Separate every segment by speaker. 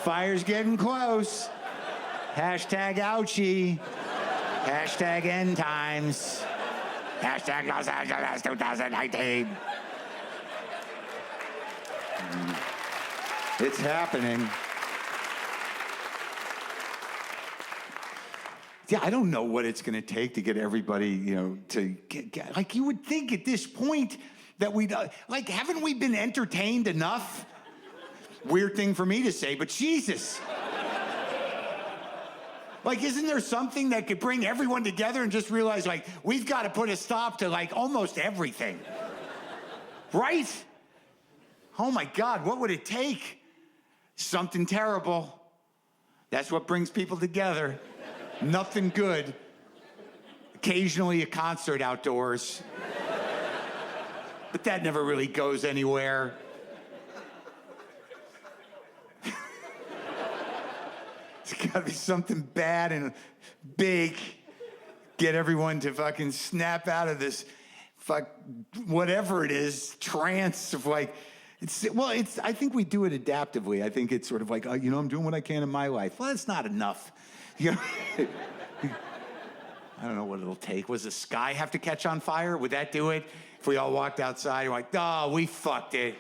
Speaker 1: Fire's getting close. Hashtag ouchie. Hashtag end times. Hashtag Los Angeles 2019. It's happening. Yeah, I don't know what it's going to take to get everybody, to get, like, you would think at this point that we'd, like, haven't we been entertained enough? Weird thing for me to say, but Jesus. Like, isn't there something that could bring everyone together and just realize, like, we've got to put a stop to, like, almost everything? Right? Oh, my God, what would it take? Something terrible. That's what brings people together. Nothing good. Occasionally a concert outdoors. But that never really goes anywhere. It's gotta be something bad and big. Get everyone to fucking snap out of this whatever it is, trance of like, I think we do it adaptively. I think it's sort of like, I'm doing what I can in my life. Well, that's not enough. I don't know what it'll take. Was the sky have to catch on fire? Would that do it? If we all walked outside and like, oh, we fucked it.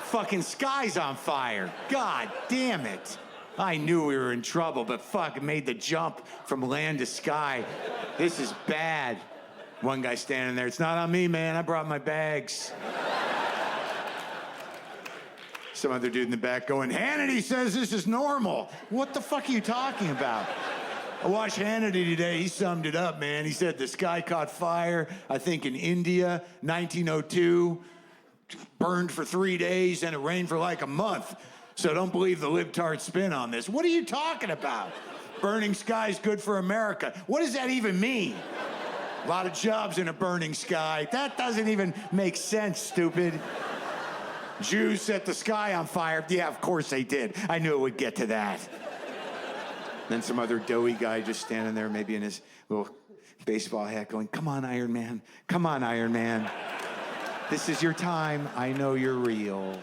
Speaker 1: Fucking sky's on fire. God damn it. I knew we were in trouble, but fuck, it made the jump from land to sky. This is bad. One guy standing there, it's not on me, man. I brought my bags. Some other dude in the back going, Hannity says this is normal. What the fuck are you talking about? I watched Hannity today. He summed it up, man. He said the sky caught fire, I think in India, 1902, burned for 3 days, and it rained for like a month. So don't believe the libtard spin on this. What are you talking about? Burning sky's good for America. What does that even mean? A lot of jobs in a burning sky. That doesn't even make sense, stupid. Jews set the sky on fire. Yeah, of course they did. I knew it would get to that. Then some other doughy guy just standing there, maybe in his little baseball hat going, come on, Iron Man. Come on, Iron Man. This is your time. I know you're real.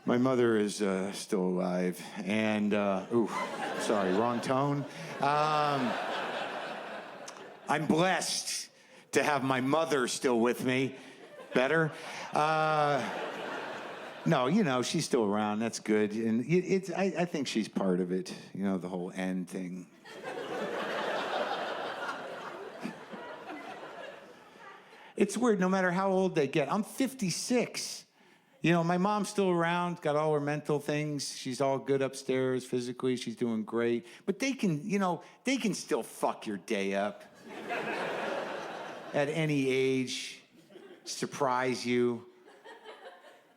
Speaker 1: My mother is still alive, and, sorry, wrong tone. I'm blessed to have my mother still with me. Better? No, she's still around. That's good. And I think she's part of it, the whole end thing. It's weird, no matter how old they get. I'm 56. My mom's still around, got all her mental things. She's all good upstairs physically. She's doing great. But they can still fuck your day up. At any age, surprise you.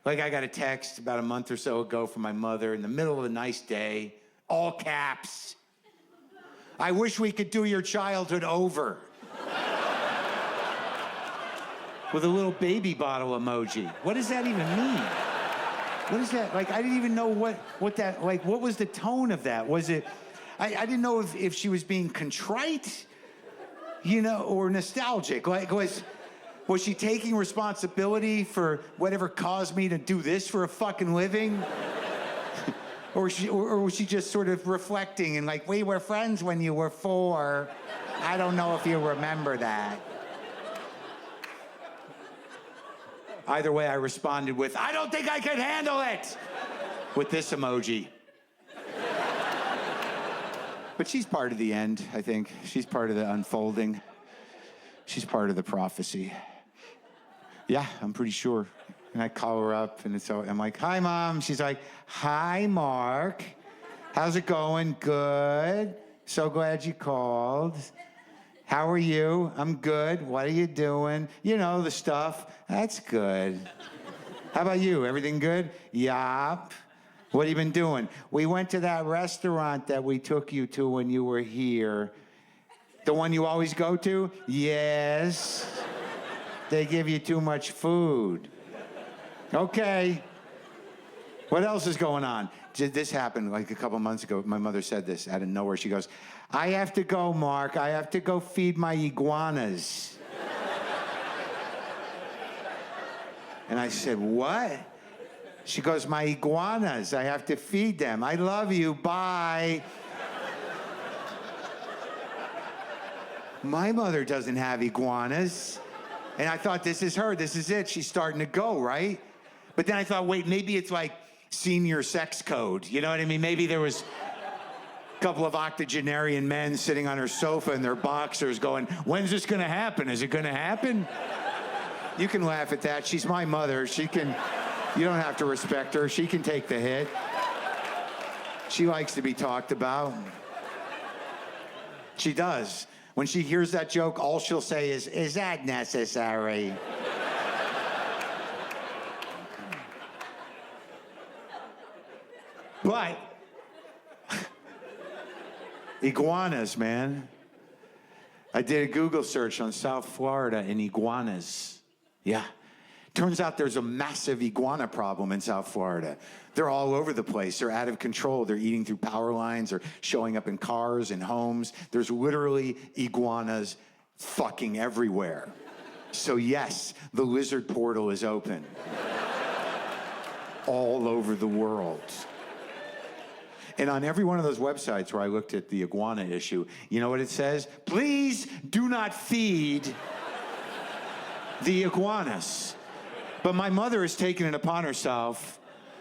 Speaker 1: Like I got a text about a month or so ago from my mother in the middle of a nice day, all caps. I wish we could do your childhood over. With a little baby bottle emoji. What does that even mean? What is that? Like, I didn't even know what that, like, what was the tone of that? Was it, I didn't know if she was being contrite, or nostalgic. Like, was she taking responsibility for whatever caused me to do this for a fucking living? or was she just sort of reflecting and like, we were friends when you were 4. I don't know if you remember that. Either way, I responded with, I don't think I can handle it, with this emoji. But she's part of the end, I think. She's part of the unfolding. She's part of the prophecy. Yeah, I'm pretty sure. And I call her up, and I'm like, hi, Mom. She's like, hi, Mark. How's it going? Good. So glad you called. How are you? I'm good. What are you doing? The stuff. That's good. How about you? Everything good? Yup. What have you been doing? We went to that restaurant that we took you to when you were here. The one you always go to? Yes. They give you too much food. Okay. What else is going on? This happened like a couple months ago. My mother said this out of nowhere. She goes, I have to go, Mark. I have to go feed my iguanas. And I said, what? She goes, my iguanas. I have to feed them. I love you. Bye. My mother doesn't have iguanas. And I thought, this is her. This is it. She's starting to go, right? But then I thought, wait, maybe it's like senior sex code. You know what I mean? Maybe there was a couple of octogenarian men sitting on her sofa in their boxers going, when's this going to happen? Is it going to happen? You can laugh at that. She's my mother. She can, you don't have to respect her. She can take the hit. She likes to be talked about. She does. When she hears that joke, all she'll say is that necessary? But iguanas, man. I did a Google search on South Florida and iguanas. Yeah. Turns out there's a massive iguana problem in South Florida. They're all over the place. They're out of control. They're eating through power lines or showing up in cars and homes. There's literally iguanas fucking everywhere. So yes, the lizard portal is open. All over the world. And on every one of those websites where I looked at the iguana issue, you know what it says? Please do not feed the iguanas. But my mother has taken it upon herself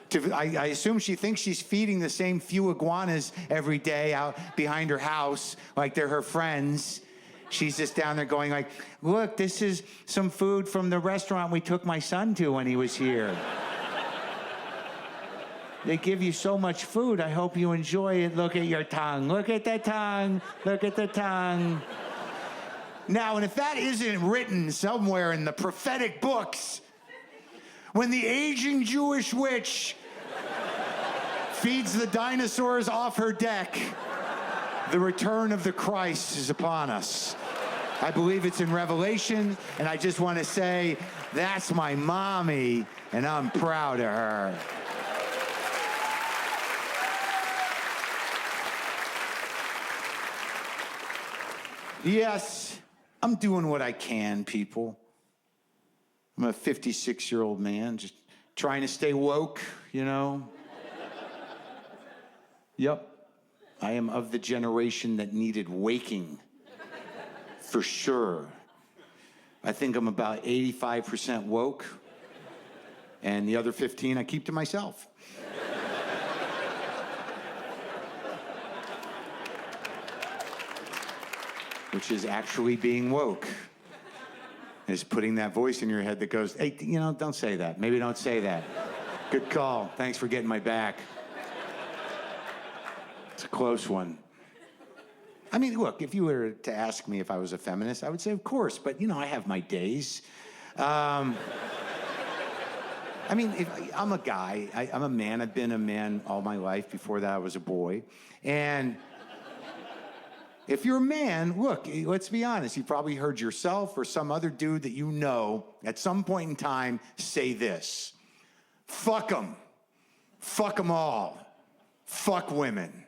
Speaker 1: to, I assume she thinks she's feeding the same few iguanas every day out behind her house, like they're her friends. She's just down there going like, look, this is some food from the restaurant we took my son to when he was here. They give you so much food. I hope you enjoy it. Look at your tongue. Look at the tongue. Look at the tongue. Now, and if that isn't written somewhere in the prophetic books, when the aging Jewish witch feeds the dinosaurs off her deck, the return of the Christ is upon us. I believe it's in Revelation, and I just want to say, that's my mommy, and I'm proud of her. Yes, I'm doing what I can, people. I'm a 56-year-old man, just trying to stay woke, you know? Yep, I am of the generation that needed waking, for sure. I think I'm about 85% woke, and the other 15 I keep to myself. Which is actually being woke. Is putting that voice in your head that goes, hey, you know, don't say that. Maybe don't say that. Good call. Thanks for getting my back. It's a close one. I mean, look, if you were to ask me if I was a feminist, I would say, of course, but, you know, I have my days. I mean, I'm a guy. I'm a man. I've been a man all my life. Before that, I was a boy. And if you're a man, look, let's be honest. You probably heard yourself or some other dude that you know at some point in time say this. Fuck them. Fuck them all. Fuck women.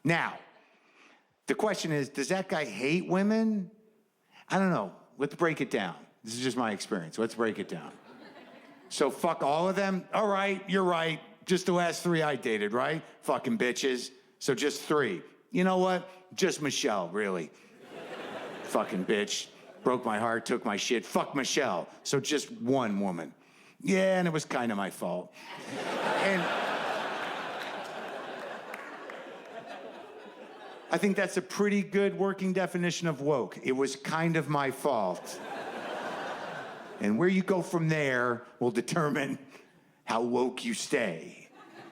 Speaker 1: Now, the question is, does that guy hate women? I don't know. Let's break it down. This is just my experience. Let's break it down. So fuck all of them? All right, you're right. Just the last 3 I dated, right? Fucking bitches. So just 3. You know what? Just Michelle, really. Fucking bitch. Broke my heart, took my shit. Fuck Michelle. So just one woman. Yeah, and it was kind of my fault. And I think that's a pretty good working definition of woke. It was kind of my fault. And where you go from there will determine how woke you stay.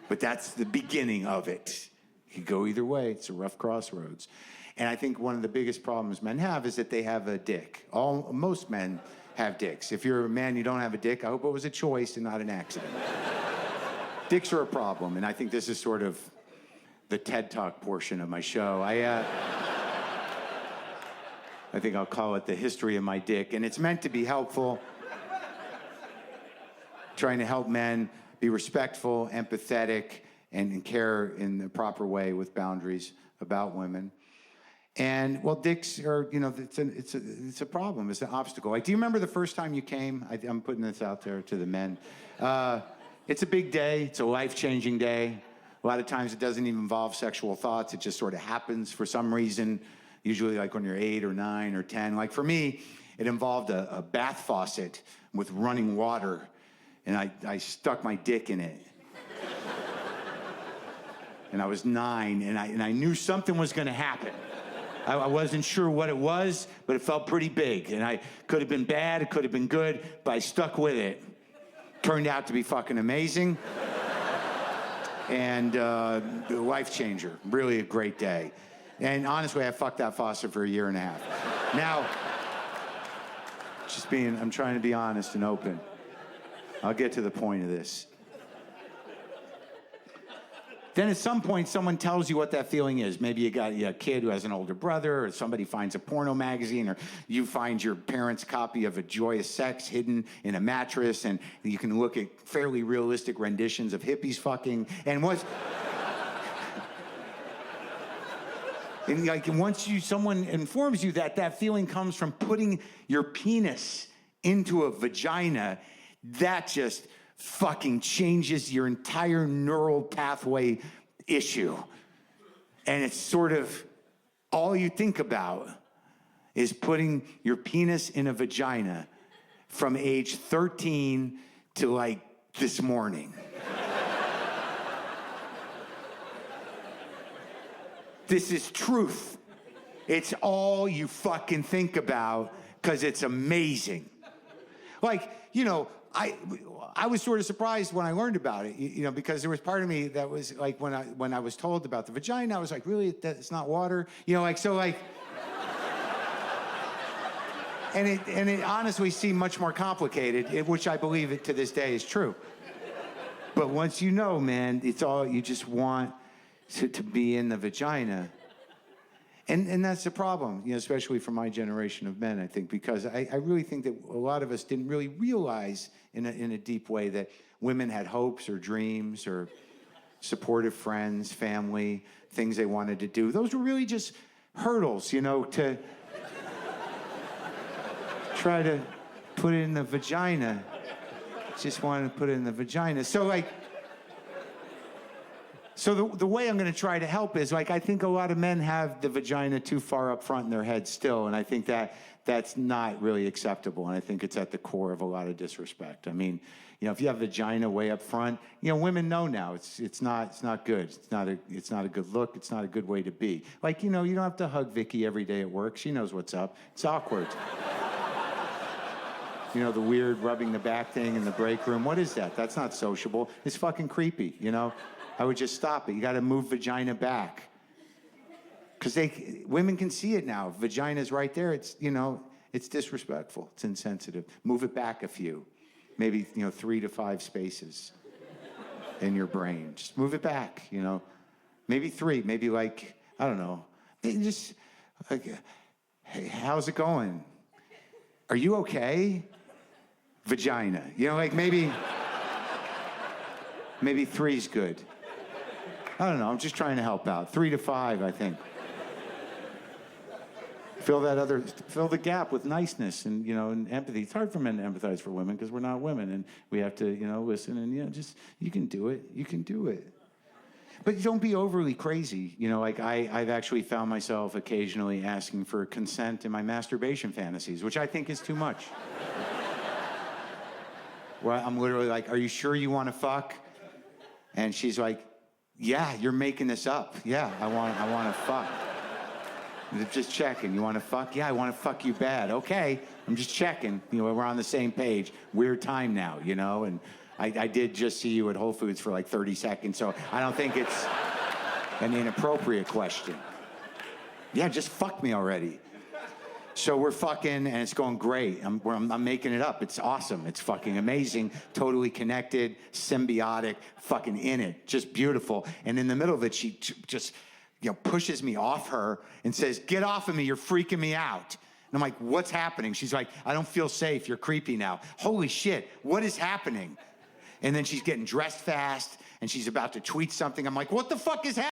Speaker 1: But that's the beginning of it. You could go either way. It's a rough crossroads. And I think one of the biggest problems men have is that they have a dick. Most men have dicks. If you're a man, you don't have a dick, I hope it was a choice and not an accident. Dicks are a problem, and I think this is sort of the TED Talk portion of my show. I think I'll call it the history of my dick, and it's meant to be helpful. Trying to help men be respectful, empathetic, and care in the proper way with boundaries about women. And well, dicks are, it's a problem. It's an obstacle. Like, do you remember the first time you came? I'm putting this out there to the men. It's a big day. It's a life-changing day. A lot of times it doesn't even involve sexual thoughts. It just sort of happens for some reason, usually like when you're 8 or 9 or 10. Like for me, it involved a bath faucet with running water, and I stuck my dick in it. And I was 9, and I knew something was going to happen. I wasn't sure what it was, but it felt pretty big. And I could have been bad, it could have been good, but I stuck with it. Turned out to be fucking amazing. And life changer. Really a great day. And honestly, I fucked that faucet for 1.5 years. Now, I'm trying to be honest and open. I'll get to the point of this. Then at some point, someone tells you what that feeling is. Maybe you got a kid who has an older brother, or somebody finds a porno magazine, or you find your parents' copy of A Joyous Sex hidden in a mattress, and you can look at fairly realistic renditions of hippies fucking. And once someone informs you that feeling comes from putting your penis into a vagina, that just fucking changes your entire neural pathway issue. And it's sort of all you think about is putting your penis in a vagina from age 13 to like this morning. This is truth. It's all you fucking think about because it's amazing. Like, I was sort of surprised when I learned about it, because there was part of me that was like, when I was told about the vagina, I was like, really, it's not water? And it honestly seemed much more complicated, which I believe it to this day is true. But once you know, man, it's all, you just want to be in the vagina. And that's the problem, especially for my generation of men, I think, because I really think that a lot of us didn't really realize in a deep way that women had hopes or dreams or supportive friends, family, things they wanted to do. Those were really just hurdles, to try to put it in the vagina. Just wanted to put it in the vagina. So the way I'm going to try to help is, I think a lot of men have the vagina too far up front in their head still, and I think that's not really acceptable, and I think it's at the core of a lot of disrespect. I mean, if you have vagina way up front, women know now it's not good. It's not a good look. It's not a good way to be. You don't have to hug Vicky every day at work. She knows what's up. It's awkward. The weird rubbing the back thing in the break room. What is that? That's not sociable. It's fucking creepy, I would just stop it. You got to move vagina back. Because women can see it now. Vagina's right there. It's, it's disrespectful. It's insensitive. Move it back a few. Maybe, 3 to 5 spaces in your brain. Just move it back, Maybe 3. Maybe I don't know. Just hey, how's it going? Are you okay? Vagina. Maybe 3's good. I don't know. I'm just trying to help out. 3 to 5, I think. Fill the gap with niceness and, and empathy. It's hard for men to empathize for women because we're not women, and we have to, listen and, you can do it. You can do it. But don't be overly crazy. I've actually found myself occasionally asking for consent in my masturbation fantasies, which I think is too much. Where I'm literally like, are you sure you want to fuck? And she's like, yeah, you're making this up. Yeah, I want to fuck. Just checking. You want to fuck? Yeah, I want to fuck you bad. Okay, I'm just checking. We're on the same page. Weird time now, And I did just see you at Whole Foods for 30 seconds, so I don't think it's an inappropriate question. Yeah, just fuck me already. So we're fucking, and it's going great. I'm making it up. It's awesome. It's fucking amazing. Totally connected, symbiotic, fucking in it. Just beautiful. And in the middle of it, she just, pushes me off her and says, get off of me. You're freaking me out. And I'm like, what's happening? She's like, I don't feel safe. You're creepy now. Holy shit. What is happening? And then she's getting dressed fast, and she's about to tweet something. I'm like, what the fuck is happening?